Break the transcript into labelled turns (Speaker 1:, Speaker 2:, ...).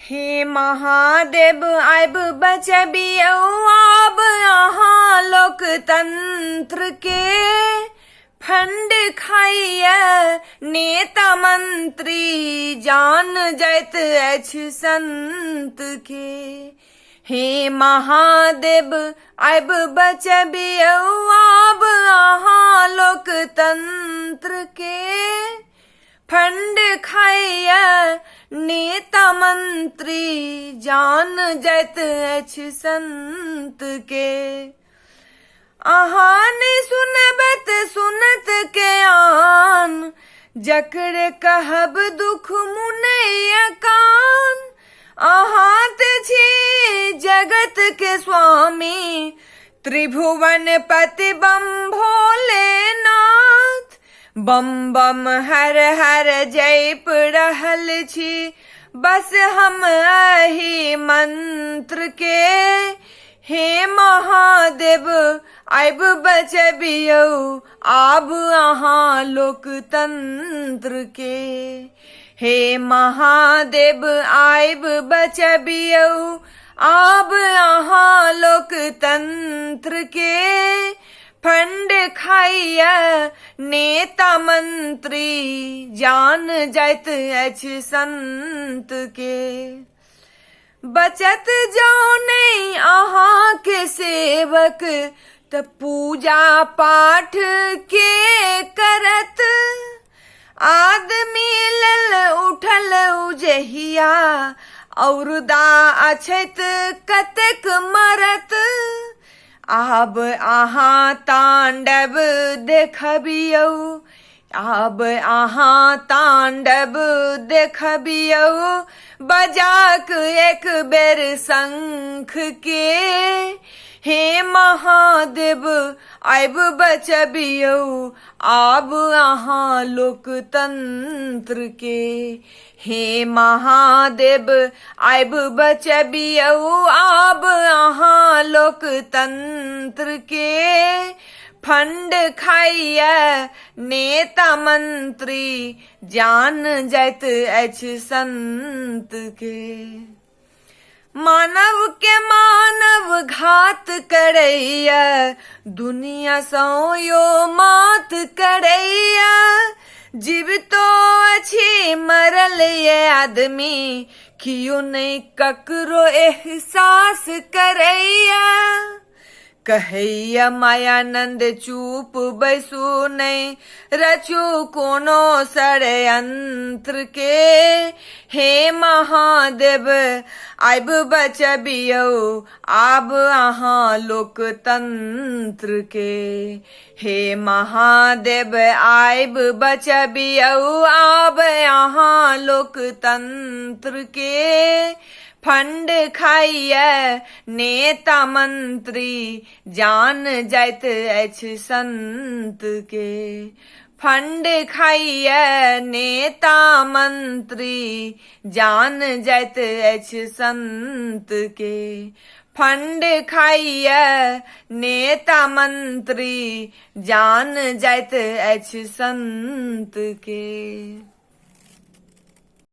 Speaker 1: हे महादेव आब बचबियौ आब अहाँ लोकतंत्र के फंड खाइए नेता मंत्री जान जाइत अछि संत के। हे महादेव आब बचबियौ आब अहाँ लोकतंत्र के फंड खाइए नेता मंत्री जान जाइत अछि संत के। अहाँ ने सुनबत सुनत के आन जकर कहब दुख मुनैया कान। अहाँ ते छी जगत के स्वामी त्रिभुवन पति बम भोलेनाथ। बम बम हर हर जैप रहल छी बस हम एही मंत्र के। हे महादेव आब बचबियौ आब अहाँ लोकतंत्र के। हे महादेव आब बचबियौ आब अहाँ लोकतंत्र के फंड खाइए नेता मंत्री जान जाइत अछि संत के। बचत जो नहीं अहाँ के सेवक त पूजा पाठ के करत। आदमी लल उठल उजहिया और दा अछैत कतेक मरत। आब अहाँ तांडव देखबियौ आब अहाँ तांडव देखबियौ बजाक एक बेर शंख के। हे महादेव आब बचबियौ आब अहाँ लोकतंत्र के। हे महादेव आब बचबियौ आब अहाँ लोकतंत्र के फंड खाइए नेता मंत्री जान जाइत अछि संत के। मानव के मानव घात करैया दुनिया सौ यो मात करैया। जीवितो अछि मरल ये आदमी कियो नहीं ककरो एहसास करैया। कहैया मायानंद चुप बैसू नहीं रचू कोनो षड्यंत्र के। हे महादेव आब बचबियौ आब अहाँ लोकतंत्र के। हे महादेव आब बचबियौ आब अहाँ लोकतंत्र के फंड खाइए नेता मंत्री जान जाइत अछि संत के। फंड खाइए नेता मंत्री जान जाइत अछि संत के। फंड खाइए नेता मंत्री जान जाइत अछि संत के।